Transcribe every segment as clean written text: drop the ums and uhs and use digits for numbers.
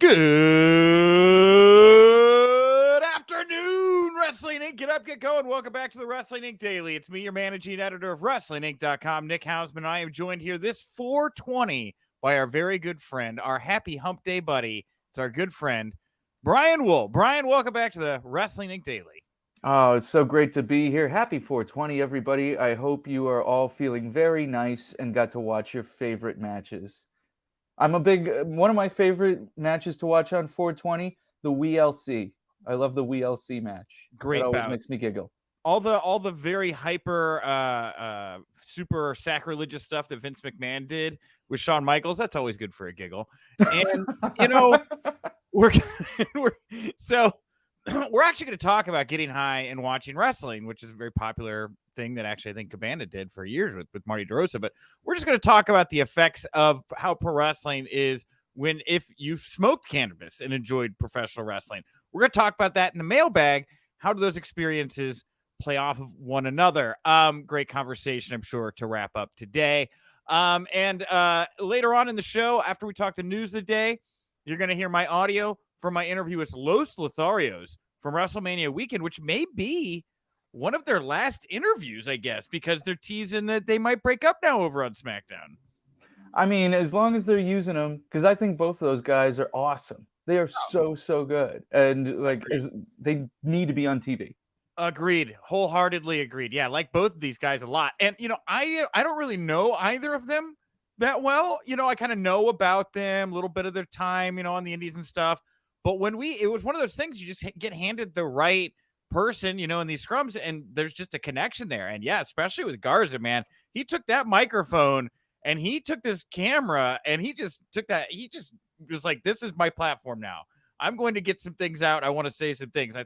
Good afternoon, Wrestling Inc. Get up, get going. Welcome back to the Wrestling Inc. Daily. It's me, your managing editor of WrestlingInc.com, Nick Hausman. I am joined here this 420 by our very good friend, our happy hump day buddy. It's our good friend, Brian Wohl. Brian, welcome back to the Wrestling Inc. Daily. Oh, it's so great to be here. Happy 420, everybody. I hope you are all feeling very nice and got to watch your favorite matches. I'm a big, one of my favorite matches to watch on 420, the WLC. I love the WLC match. Great That always bout. makes me giggle. All the very hyper super sacrilegious stuff that Vince McMahon did with Shawn Michaels, that's always good for a giggle. And we're actually going to talk about getting high and watching wrestling, which is a very popular thing that actually I think Cabana did for years with Marty DeRosa. But we're just going to talk about the effects of how pro wrestling is if you've smoked cannabis and enjoyed professional wrestling. We're going to talk about that in the mailbag. How do those experiences play off of one another? Great conversation, I'm sure, to wrap up today. And later on in the show, after we talk the news of the day, you're going to hear my audio from my interview with Los Lotharios from WrestleMania weekend, which may be one of their last interviews, I guess, because they're teasing that they might break up now over on SmackDown. I mean, as long as they're using them, because I think both of those guys are awesome. They are so good. And they need to be on TV. Agreed. Wholeheartedly agreed. Yeah, I like both of these guys a lot. And, I don't really know either of them that well. I kind of know about them, a little bit of their time, on the indies and stuff. But it was one of those things you just get handed the right person, in these scrums, and there's just a connection there. And yeah, especially with Garza, man, he took that microphone and he took this camera and he just was like, this is my platform now. I'm going to get some things out. I want to say some things. I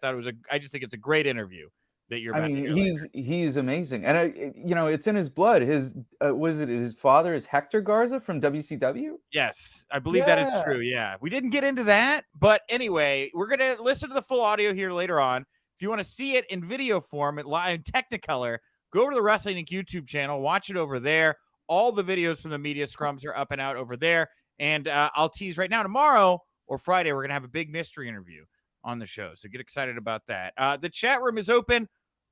just think it's a great interview that you're about to hear. He's amazing. And it's in his blood. His his father is Hector Garza from WCW? Yes, I believe that is true. Yeah. We didn't get into that, but anyway, we're going to listen to the full audio here later on. If you want to see it in video form, live in Technicolor, go over to the Wrestling Inc. YouTube channel, watch it over there. All the videos from the media scrums are up and out over there. And I'll tease right now, tomorrow or Friday, we're going to have a big mystery interview on the show. So get excited about that. The chat room is open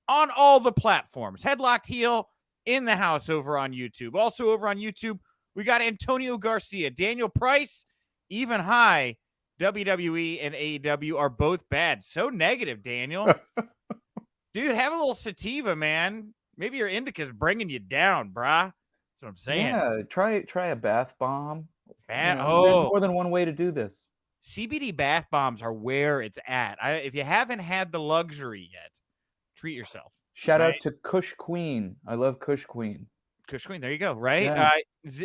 on all the platforms. Headlocked Heel in the house over on YouTube. Also over on YouTube, we got Antonio Garcia, Daniel Price, even high. WWE and AEW are both bad. So negative, Daniel. Dude, have a little sativa, man. Maybe your indica's bringing you down, brah. That's what I'm saying. Yeah, try a bath bomb. There's more than one way to do this. CBD bath bombs are where it's at. If you haven't had the luxury yet, treat yourself. Shout out to Kush Queen. I love Kush Queen. Kush Queen, there you go, right? Yeah.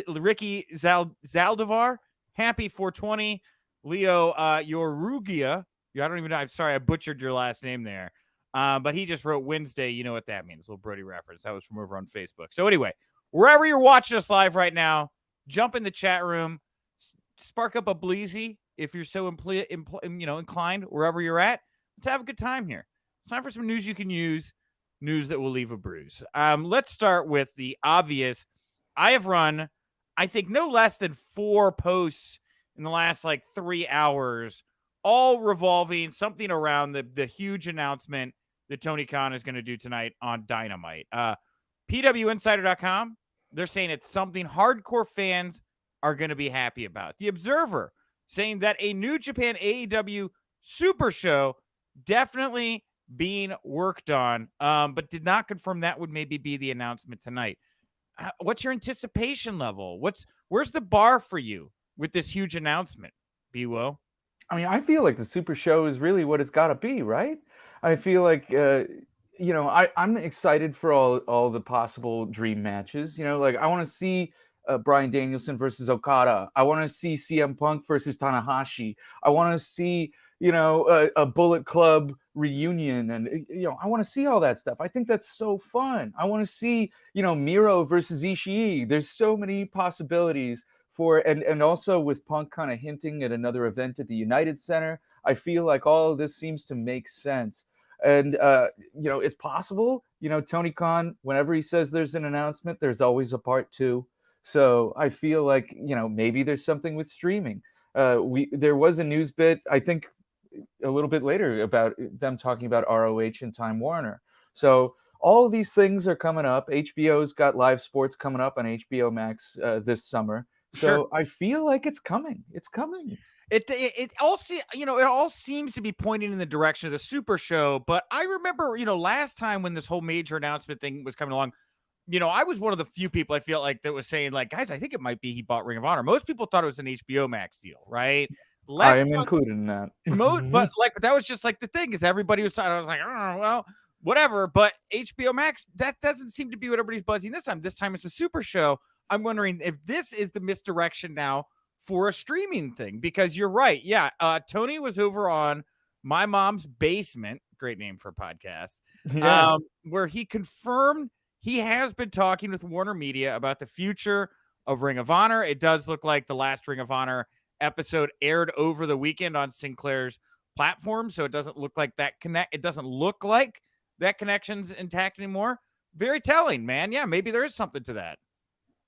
Ricky Zaldivar, happy 420. Leo Yorugia, I don't even know. I'm sorry, I butchered your last name there. But he just wrote Wednesday. You know what that means. A little Brody reference. That was from over on Facebook. So anyway, wherever you're watching us live right now, jump in the chat room, spark up a bleezy if you're so inclined, wherever you're at. Let's have a good time here. It's time for some news you can use, news that will leave a bruise. Let's start with the obvious. I have run, I think, no less than 4 posts in the last 3 hours, all revolving something around the huge announcement that Tony Khan is going to do tonight on Dynamite. PWInsider.com, they're saying it's something hardcore fans are going to be happy about. The Observer saying that a New Japan AEW Super Show definitely being worked on, but did not confirm that would maybe be the announcement tonight. What's your anticipation level? Where's the bar for you with this huge announcement, B-Wo? I mean, I feel like the Super Show is really what it's got to be, right? I feel like, I'm excited for all the possible dream matches. I want to see Bryan Danielson versus Okada. I want to see CM Punk versus Tanahashi. I want to see, a Bullet Club reunion. And, I want to see all that stuff. I think that's so fun. I want to see, Miro versus Ishii. There's so many possibilities and also with Punk kind of hinting at another event at the United Center. I feel like all of this seems to make sense. And, it's possible, Tony Khan, whenever he says there's an announcement, there's always a part 2. So I feel like, maybe there's something with streaming. There was a news bit, I think, a little bit later about them talking about ROH and Time Warner. So all of these things are coming up. HBO's got live sports coming up on HBO Max this summer. Sure. So I feel like it's coming. It's coming. It all seems to be pointing in the direction of the Super Show. But I remember, last time when this whole major announcement thing was coming along, I was one of the few people I feel like that was saying, like, guys, I think it might be he bought Ring of Honor. Most people thought it was an HBO Max deal, right? I am included in that. But like that was just like the thing is everybody was I was like, oh, well, whatever. But HBO Max, that doesn't seem to be what everybody's buzzing this time. This time it's a Super Show. I'm wondering if this is the misdirection now for a streaming thing, because you're right. Yeah. Tony was over on My Mom's Basement, great name for a podcast, where he confirmed he has been talking with Warner Media about the future of Ring of Honor. It does look like the last Ring of Honor episode aired over the weekend on Sinclair's platform, so it doesn't look like it doesn't look like that connection's intact anymore. Very telling, man. Yeah, maybe there is something to that.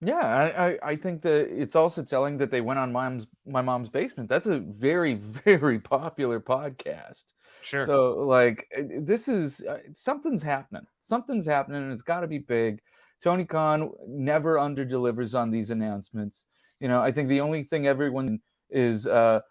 Yeah, I think that it's also telling that they went on My Mom's Basement. That's a very, very popular podcast. Sure. So like this is something's happening. Something's happening, and it's got to be big. Tony Khan never underdelivers on these announcements. I think the only thing everyone is the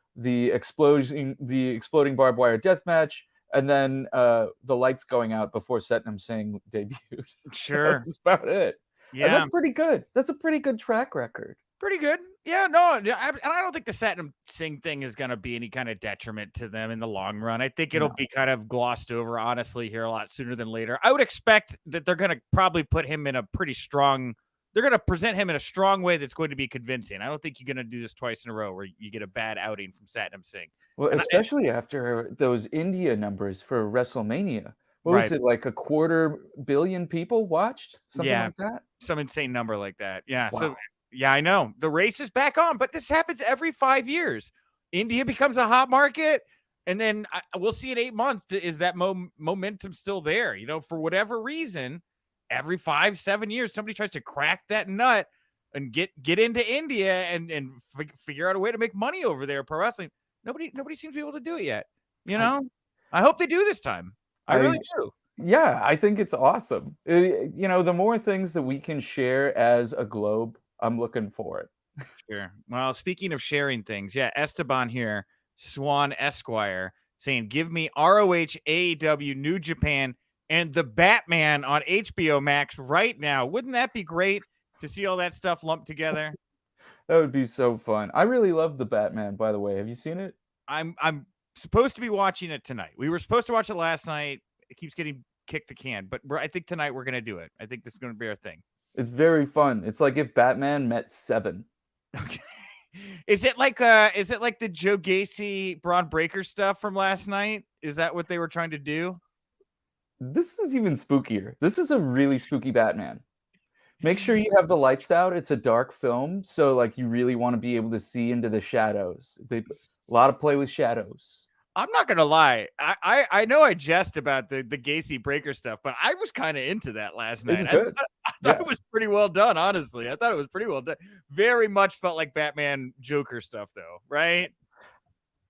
exploding barbed wire death match, and then the lights going out before Satnam Singh debuted. Sure, that's about it. Yeah, and that's pretty good. That's a pretty good track record. Pretty good. Yeah, no, and I don't think the Satnam Singh thing is going to be any kind of detriment to them in the long run. I think it'll be kind of glossed over, honestly, here a lot sooner than later. I would expect that they're going to probably put him in a pretty strong. They're going to present him in a strong way that's going to be convincing. I don't think you're going to do this twice in a row where you get a bad outing from Satnam Singh. Well, especially after those India numbers for WrestleMania. What was it, like 250 million people watched? Something like that? Some insane number like that. Yeah. Wow. So, yeah, I know. The race is back on, but this happens every 5 years. India becomes a hot market, and then we'll see in 8 months, is that momentum still there? For whatever reason, every 5-7 years, somebody tries to crack that nut and get into India and figure out a way to make money over there, pro wrestling. Nobody seems to be able to do it yet. I hope they do this time. I really do. Yeah, I think it's awesome. The more things that we can share as a globe, I'm looking for it. Sure. Well, speaking of sharing things, Esteban here, Swan Esquire, saying, give me ROH, AEW, New Japan, and the Batman on HBO Max right now. Wouldn't that be great to see all that stuff lumped together? That would be so fun. I really love the Batman, by the way. Have you seen it? I'm supposed to be watching it tonight. We were supposed to watch it last night. It keeps getting kicked the can, but I think tonight we're going to do it. I think this is going to be our thing. It's very fun. It's like if Batman met Seven. Okay. Is it like the Joe Gacy, Braun Breaker stuff from last night? Is that what they were trying to do? This is even spookier. This is a really spooky Batman. Make sure you have the lights out. It's a dark film, so like you really want to be able to see into the shadows. A lot of play with shadows. I'm not gonna lie. I know I jest about the Gacy Breaker stuff, but I was kind of into that last night. Good. I thought it was pretty well done, honestly. I thought it was pretty well done. Very much felt like Batman Joker stuff, though, right?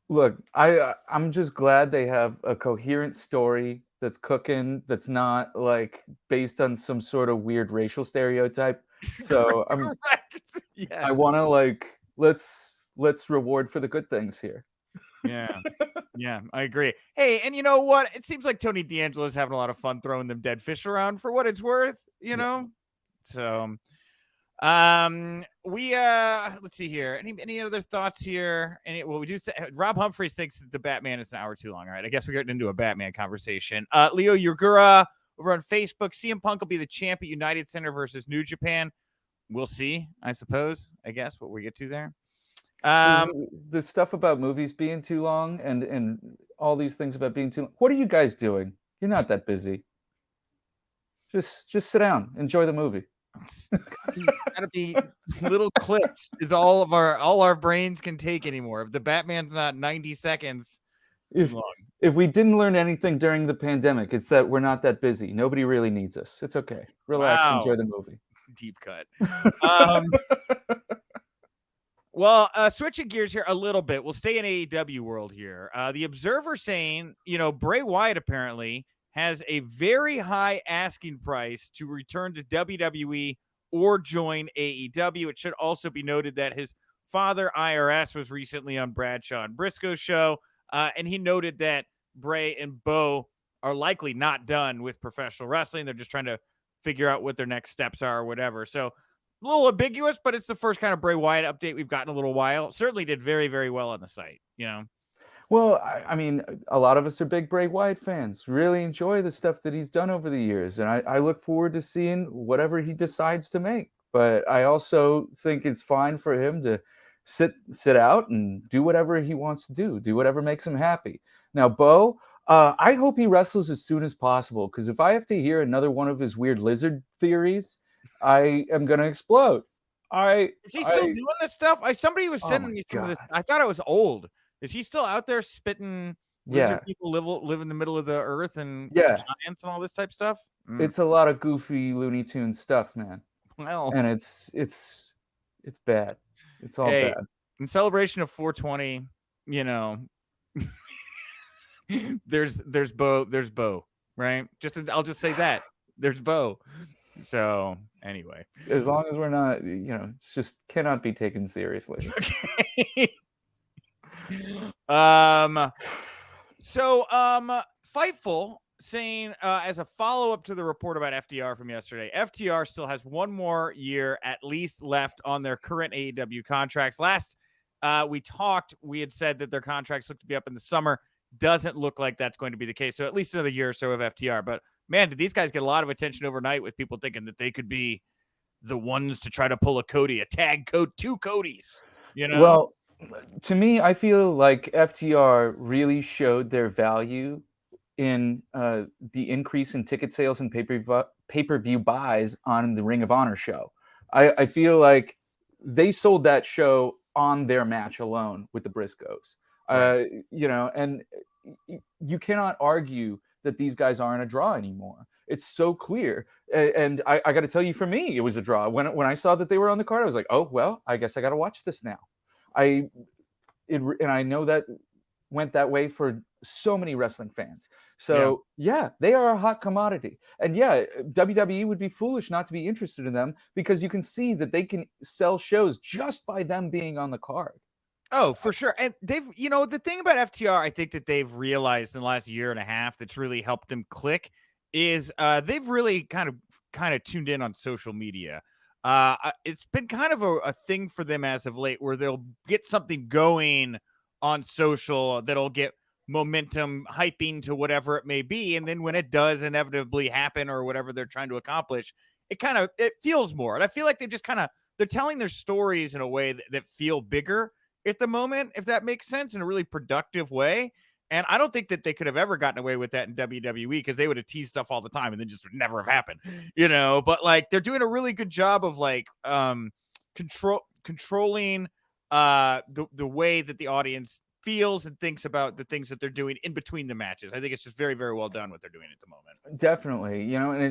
Look, I'm just glad they have a coherent story that's cooking, that's not like based on some sort of weird racial stereotype. So I want to like let's reward for the good things here. Yeah, I agree. Hey, and you know what? It seems like Tony D'Angelo's having a lot of fun throwing them dead fish around for what it's worth, know? So, let's see here. Any other thoughts here? We do say Rob Humphreys thinks that the Batman is an hour too long. All right, I guess we're getting into a Batman conversation. Leo Yugura over on Facebook. CM Punk will be the champ at United Center versus New Japan. We'll see, I suppose. I guess what we get to there. The stuff about movies being too long and all these things about being too long. What are you guys doing? You're not that busy. Just sit down, enjoy the movie. It's gotta be little clips is all our brains can take anymore. If the Batman's not 90 seconds too long. If we didn't learn anything during the pandemic, it's that we're not that busy. Nobody really needs us. It's okay. Relax, enjoy the movie. Deep cut. Well, switching gears here a little bit, we'll stay in AEW world here. The Observer saying, Bray Wyatt apparently has a very high asking price to return to WWE or join AEW. It should also be noted that his father, IRS, was recently on Bradshaw and Briscoe's show, and he noted that Bray and Bo are likely not done with professional wrestling. They're just trying to figure out what their next steps are or whatever. So, a little ambiguous, but it's the first kind of Bray Wyatt update we've gotten in a little while. Certainly did very, very well on the site, Well, I mean, a lot of us are big Bray Wyatt fans. Really enjoy the stuff that he's done over the years, and I look forward to seeing whatever he decides to make. But I also think it's fine for him to sit out and do whatever he wants to do whatever makes him happy. Now, Bo, I hope he wrestles as soon as possible, because if I have to hear another one of his weird lizard theories, I am gonna explode. Is he still doing this stuff? Somebody was sending me some of this. I thought it was old. Is he still out there spitting lizard people live in the middle of the earth and giants and all this type stuff? It's a lot of goofy Looney Tunes stuff, man. Well, and it's bad. It's all bad. In celebration of 420, there's Bo, right? I'll just say that. There's Bo. So anyway, as long as we're not, it's just cannot be taken seriously. Okay. Fightful saying as a follow-up to the report about FTR from yesterday, FTR still has one more year at least left on their current AEW contracts. Last we had said that their contracts look to be up in the summer. Doesn't look like that's going to be the case. So at least another year or so of FTR. But man, did these guys get a lot of attention overnight with people thinking that they could be the ones to try to pull a tag code, 2 Codys, Well, to me, I feel like FTR really showed their value in the increase in ticket sales and pay-per-view buys on the Ring of Honor show. I feel like they sold that show on their match alone with the Briscoes. Right. And you cannot argue that these guys aren't a draw anymore. It's so clear. And I got to tell you, for me, it was a draw. When I saw that they were on the card, I was like, oh, well, I guess I got to watch this now. And I know that went that way for so many wrestling fans. So yeah, they are a hot commodity. And yeah, WWE would be foolish not to be interested in them, because you can see that they can sell shows just by them being on the card. Oh, for sure. And they've, the thing about FTR, I think that they've realized in the last year and a half that's really helped them click is they've really kind of tuned in on social media. It's been kind of a thing for them as of late, where they'll get something going on social that'll get momentum, hyping to whatever it may be. And then when it does inevitably happen, or whatever they're trying to accomplish, it feels more. And I feel like they're telling their stories in a way that feel bigger at the moment, if that makes sense, in a really productive way. And I don't think that they could have ever gotten away with that in WWE, because they would have teased stuff all the time and then just would never have happened, but like they're doing a really good job of like controlling the way that the audience feels and thinks about the things that they're doing in between the matches. I think it's just very, very well done what they're doing at the moment. Definitely. And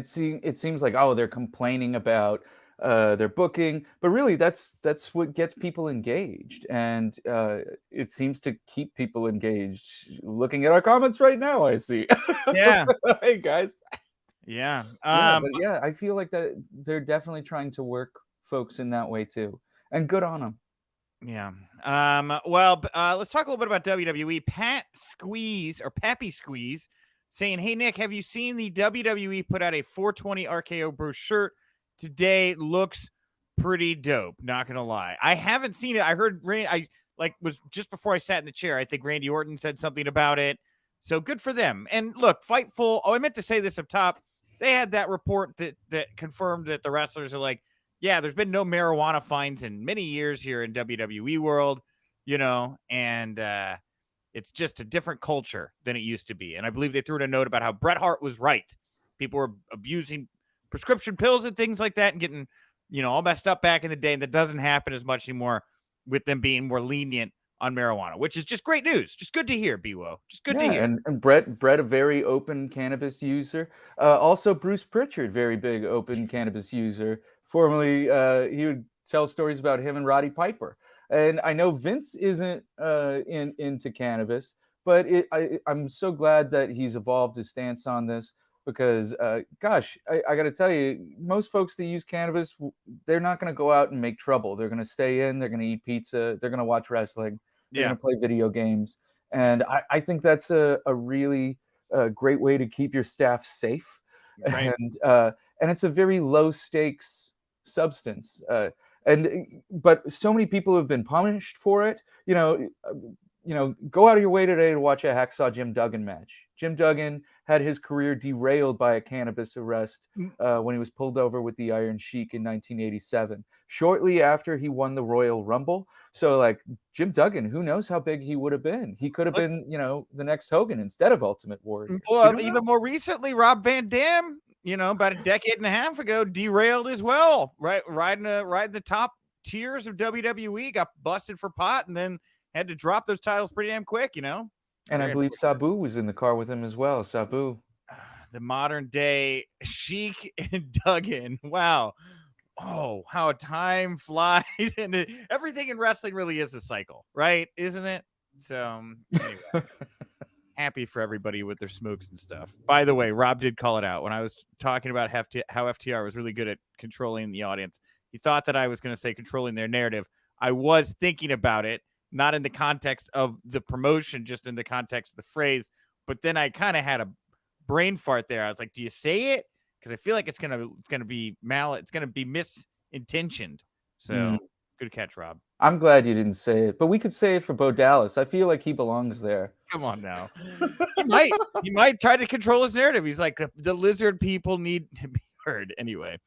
it seems like, oh, they're complaining about their booking, but really that's what gets people engaged, and it seems to keep people engaged. Looking at our comments right now, I see. Yeah. Hey guys. Yeah. But yeah, I feel like that they're definitely trying to work folks in that way too, and good on them. Yeah. Well, let's talk a little bit about WWE. Pappy Squeeze saying, hey Nick, have you seen the WWE put out a 420 RKO Bro shirt today? Looks pretty dope, not gonna lie. I haven't seen it. I heard was just before I sat in the chair, I think Randy Orton said something about it, so good for them. And look, Fightful, I meant to say this up top, they had that report that confirmed that the wrestlers are like, yeah, there's been no marijuana fines in many years here in WWE world, and it's just a different culture than it used to be. And I believe they threw in a note about how Bret Hart was right. People were abusing prescription pills and things like that and getting, all messed up back in the day. And that doesn't happen as much anymore, with them being more lenient on marijuana, which is just great news. Just good to hear, BWO. Just good to hear. And Bret, a very open cannabis user. Also, Bruce Pritchard, very big open cannabis user. Formerly, he would tell stories about him and Roddy Piper. And I know Vince isn't into cannabis, but I'm so glad that he's evolved his stance on this because, gosh, I got to tell you, most folks that use cannabis, they're not going to go out and make trouble. They're going to stay in, they're going to eat pizza, they're going to watch wrestling, they're Yeah. going to play video games. And I think that's a really great way to keep your staff safe. Right. And it's a very low stakes substance. But so many people have been punished for it. Go out of your way today to watch a Hacksaw Jim Duggan match. Jim Duggan had his career derailed by a cannabis arrest when he was pulled over with the Iron Sheik in 1987, shortly after he won the Royal Rumble. So, like, Jim Duggan, who knows how big he would have been? He could have been, the next Hogan instead of Ultimate Warrior. Well, even more recently, Rob Van Dam, about a decade and a half ago, derailed as well, right? Riding the top tiers of WWE, got busted for pot, and then had to drop those titles pretty damn quick, And I believe Sabu was in the car with him as well. Sabu. The modern day Sheik and Duggan. Wow. Oh, how time flies. And everything in wrestling really is a cycle, right? Isn't it? So, anyway. Happy for everybody with their smokes and stuff. By the way, Rob did call it out when I was talking about how FTR was really good at controlling the audience. He thought that I was going to say controlling their narrative. I was thinking about it, not in the context of the promotion, just in the context of the phrase. But then I kind of had a brain fart there. I was like, "Do you say it?" Because I feel like it's gonna be it's gonna be misintentioned. So good catch, Rob. I'm glad you didn't say it, but we could say it for Bo Dallas. I feel like he belongs there. Come on now. He might try to control his narrative. He's like, the lizard people need to be heard. Anyway,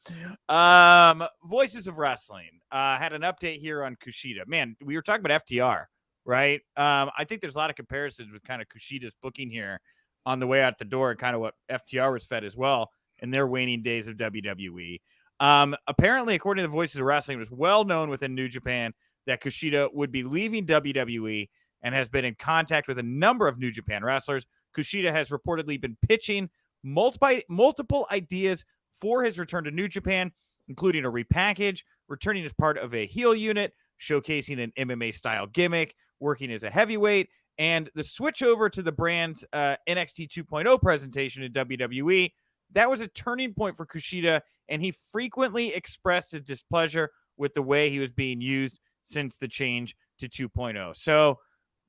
Voices of Wrestling had an update here on Kushida. Man, we were talking about FTR, right? I think there's a lot of comparisons with kind of Kushida's booking here on the way out the door and kind of what FTR was fed as well in their waning days of WWE. Apparently, according to the Voices of Wrestling, it was well known within New Japan that Kushida would be leaving WWE and has been in contact with a number of New Japan wrestlers. Kushida has reportedly been pitching multiple ideas for his return to New Japan, including a repackage, returning as part of a heel unit, showcasing an MMA-style gimmick, working as a heavyweight, and the switch over to the brand's NXT 2.0 presentation in WWE. That was a turning point for Kushida, and he frequently expressed his displeasure with the way he was being used since the change to 2.0. So,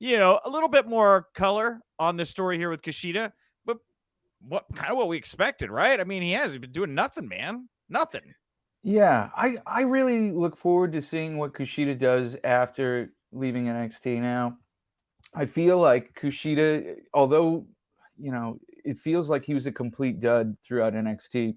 a little bit more color on the story here with Kushida, but what we expected, right? I mean, he's been doing nothing, man. Nothing. Yeah, I really look forward to seeing what Kushida does after leaving NXT now. I feel like Kushida, although, it feels like he was a complete dud throughout NXT,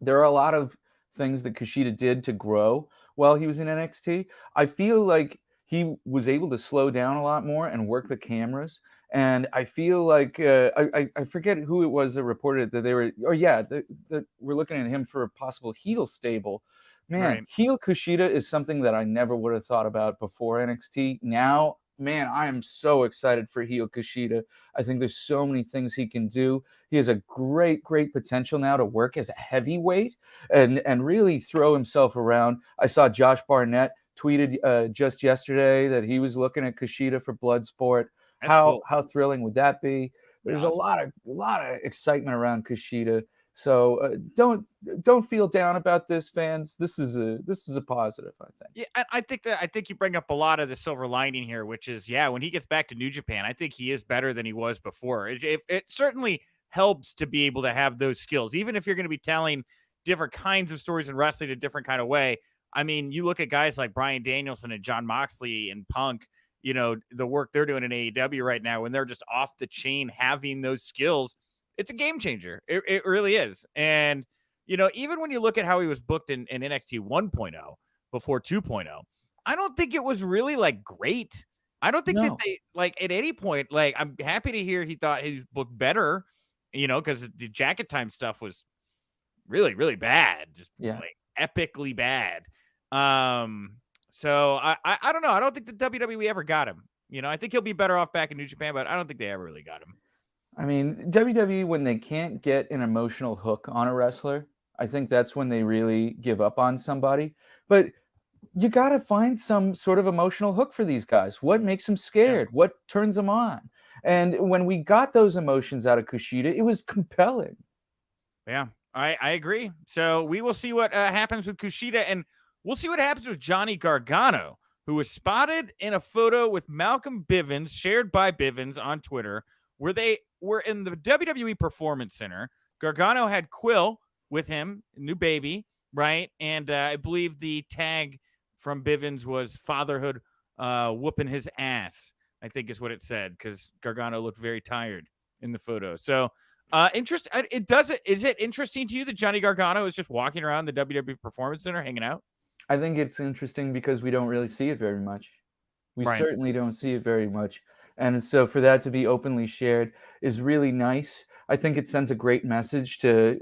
there are a lot of things that Kushida did to grow while he was in NXT. I feel like he was able to slow down a lot more and work the cameras. And I feel like I forget who it was that reported that they were. Oh yeah, that we're looking at him for a possible heel stable. Man, Right. heel Kushida is something that I never would have thought about before NXT. Now, man, I am so excited for heel Kushida. I think there's so many things he can do. He has a great potential now to work as a heavyweight and really throw himself around. I saw Josh Barnett tweeted just yesterday that he was looking at Kushida for Bloodsport. How thrilling would that be? There's awesome. a lot of excitement around Kushida. So don't feel down about this, fans. This is a positive, I think. Yeah, I think you bring up a lot of the silver lining here, which is when he gets back to New Japan, I think he is better than he was before. It certainly helps to be able to have those skills, even if you're going to be telling different kinds of stories in wrestling a different kind of way. I mean, you look at guys like Bryan Danielson and Jon Moxley and Punk, the work they're doing in AEW right now, when they're just off the chain having those skills, it's a game changer. It really is. And, even when you look at how he was booked in NXT 1.0 before 2.0, I don't think it was really like great. I don't think that they at any point, I'm happy to hear he thought he was booked better, because the jacket time stuff was really, really bad. Just epically bad. So I don't know. I don't think the WWE ever got him. I think he'll be better off back in New Japan, but I don't think they ever really got him. I mean, WWE, when they can't get an emotional hook on a wrestler, I think that's when they really give up on somebody. But you got to find some sort of emotional hook for these guys. What makes them scared? What turns them on? And when we got those emotions out of Kushida, it was compelling. Yeah, I agree. So we will see what happens with Kushida, and we'll see what happens with Johnny Gargano, who was spotted in a photo with Malcolm Bivens, shared by Bivens on Twitter, where they were in the WWE Performance Center. Gargano had Quill with him, new baby, right? And I believe the tag from Bivens was fatherhood whooping his ass, I think is what it said, because Gargano looked very tired in the photo. So is it interesting to you that Johnny Gargano is just walking around the WWE Performance Center hanging out? I think it's interesting because we don't really see it very much. We Right. certainly don't see it very much. And so for that to be openly shared is really nice. I think it sends a great message to,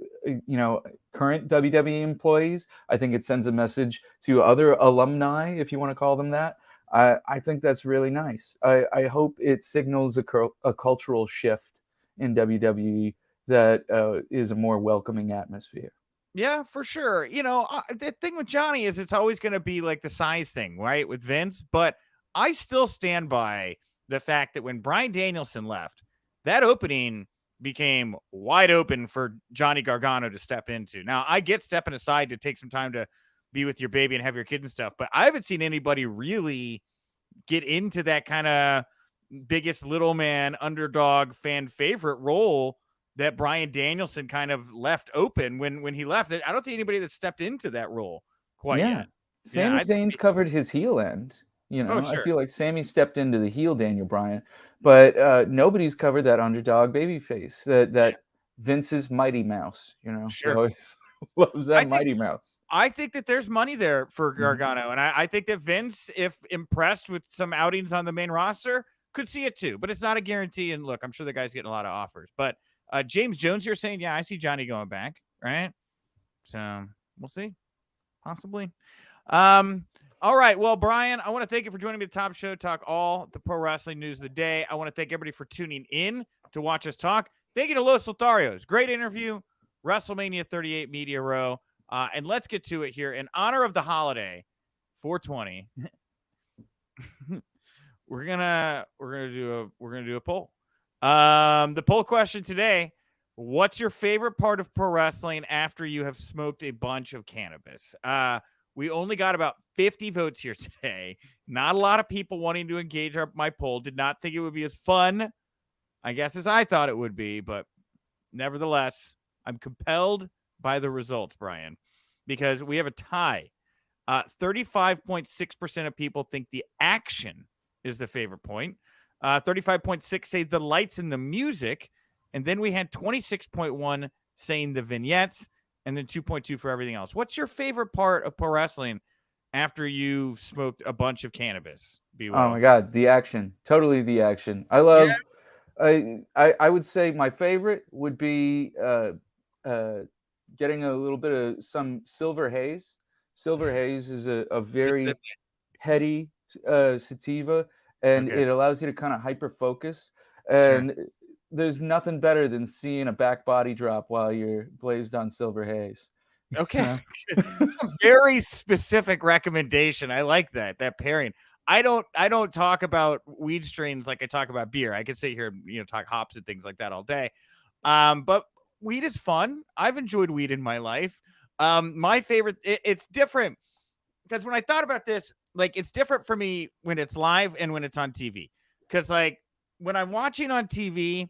current WWE employees. I think it sends a message to other alumni, if you want to call them that. I think that's really nice. I hope it signals a cultural shift in WWE that is a more welcoming atmosphere. Yeah, for sure. The thing with Johnny is it's always going to be like the size thing, right? With Vince. But I still stand by the fact that when Bryan Danielson left, that opening became wide open for Johnny Gargano to step into. Now, I get stepping aside to take some time to be with your baby and have your kids and stuff, but I haven't seen anybody really get into that kind of biggest little man underdog fan favorite role that Bryan Danielson kind of left open when he left. I don't think anybody that stepped into that role quite Yeah. yet. Sami Zayn's covered his heel end. Oh, I sure. feel like Sami stepped into the heel Daniel Bryan, but nobody's covered that underdog baby face, that Vince's Mighty Mouse. He Sure. always loves that Mighty Mouse. I think that there's money there for Gargano, and I think that Vince, if impressed with some outings on the main roster, could see it too. But it's not a guarantee. And look, I'm sure the guy's getting a lot of offers. But James Jones here saying, yeah, I see Johnny going back, right? So we'll see. Possibly. All right. Well, Brian, I want to thank you for joining me at the Top Show, talk all the pro wrestling news of the day. I want to thank everybody for tuning in to watch us talk. Thank you to Los Lotharios. Great interview. WrestleMania 38 Media Row. And let's get to it here. In honor of the holiday, 420. we're gonna do a poll. The poll question today: what's your favorite part of pro wrestling after you have smoked a bunch of cannabis? We only got about 50 votes here today. Not a lot of people wanting to engage my poll. Did not think it would be as fun, I guess, as I thought it would be. But nevertheless, I'm compelled by the results, Brian, because we have a tie. 35.6% of people think the action is the favorite point. 35.6 say the lights and the music. And then we had 26.1 saying the vignettes, and then 2.2 for everything else. What's your favorite part of pro wrestling after you smoked a bunch of cannabis? Oh my God, the action. Totally the action. I love, I would say my favorite would be getting a little bit of some Silver Haze. Silver Haze is a very heady sativa, and it allows you to kind of hyper focus. And there's nothing better than seeing a back body drop while you're blazed on Silver Haze. Okay. It's a very specific recommendation. I like that pairing. I don't talk about weed strains like I talk about beer. I could sit here and talk hops and things like that all day. But weed is fun. I've enjoyed weed in my life. My favorite, it's different because when I thought about this, like it's different for me when it's live and when it's on TV. Because like when I'm watching on TV,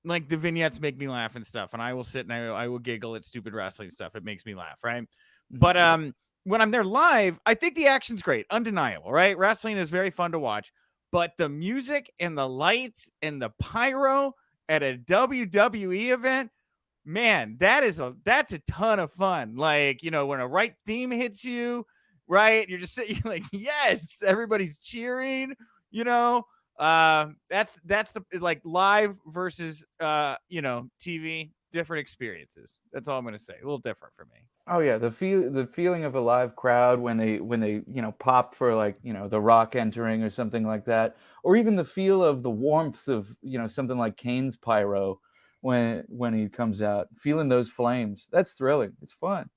like the vignettes make me laugh and stuff, and I will sit and I will giggle at stupid wrestling stuff. It makes me laugh, right? Mm-hmm. But when I'm there live, I think the action's great, undeniable, right? Wrestling is very fun to watch, but the music and the lights and the pyro at a WWE event, man, that's a ton of fun. Like, when a right theme hits you, right? You're just sitting like, yes, everybody's cheering, that's the like live versus TV, different experiences. That's all I'm gonna say. A little different for me. Oh yeah, the feeling of a live crowd when they pop for like The Rock entering or something like that, or even the feel of the warmth of something like Kane's pyro when he comes out, feeling those flames. That's thrilling. It's fun.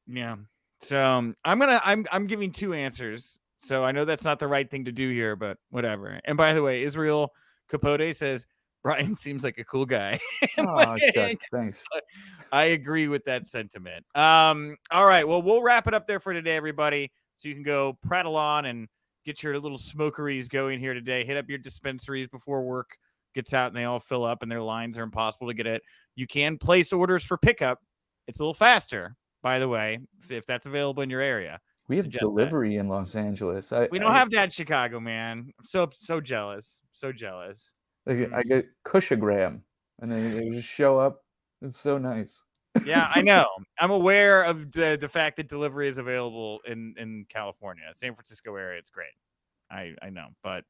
Yeah. So I'm giving two answers. So I know that's not the right thing to do here, but whatever. And by the way, Israel Capote says Brian seems like a cool guy. Oh, shucks. Thanks. I agree with that sentiment. All right. Well, we'll wrap it up there for today, everybody. So you can go prattle on and get your little smokeries going here today. Hit up your dispensaries before work gets out and they all fill up and their lines are impossible to get at. You can place orders for pickup. It's a little faster, by the way, if that's available in your area. We have delivery in Los Angeles. We don't have that in Chicago, man. I'm so jealous. So jealous. I get Kushagram, and they just show up. It's so nice. Yeah, I know. I'm aware of the fact that delivery is available in California, San Francisco area. It's great. I know, but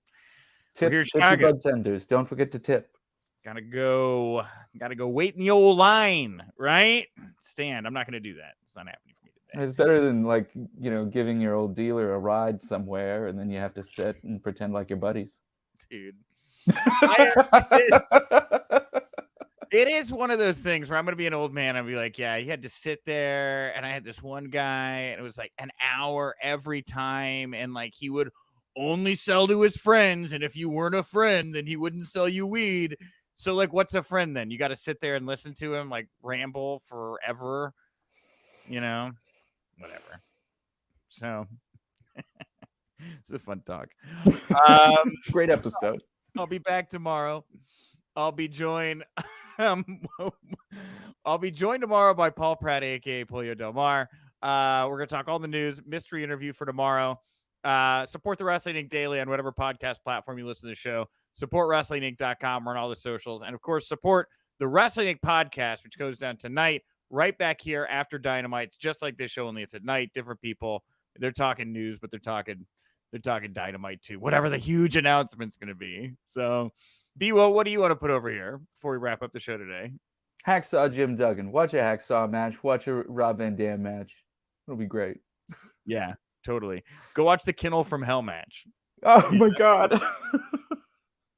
tip your bud tenders. Don't forget to tip. Gotta go wait in the old line, right? Stand. I'm not gonna do that. It's not happening for me today. It's better than giving your old dealer a ride somewhere and then you have to sit and pretend like you're buddies. Dude. It is one of those things where I'm going to be an old man. I'll be like, yeah, you had to sit there. And I had this one guy and it was like an hour every time. And like, he would only sell to his friends. And if you weren't a friend, then he wouldn't sell you weed. So like, what's a friend then? You got to sit there and listen to him like ramble forever, whatever. So it's a fun talk. It's a great episode. I'll be back tomorrow. I'll be joined tomorrow by Paul Pratt, aka Polio Del Mar. We're gonna talk all the news, mystery interview for tomorrow. Support the Wrestling Inc. Daily on whatever podcast platform you listen to the show. Support WrestlingInc.com. We're on all the socials, and of course, support the Wrestling Inc. podcast, which goes down tonight, right back here after Dynamite. It's just like this show, only it's at night. Different people. They're talking news, but they're talking Dynamite too. Whatever the huge announcement's gonna be. So. B-Wo, what do you want to put over here before we wrap up the show today? Hacksaw Jim Duggan. Watch a Hacksaw match. Watch a Rob Van Dam match. It'll be great. Yeah, totally. Go watch the Kennel from Hell match. Oh my God.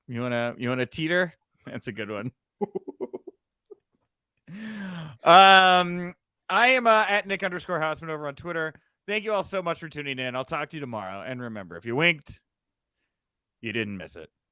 You wanna teeter? That's a good one. I am at Nick_Hausman over on Twitter. Thank you all so much for tuning in. I'll talk to you tomorrow. And remember, if you winked, you didn't miss it.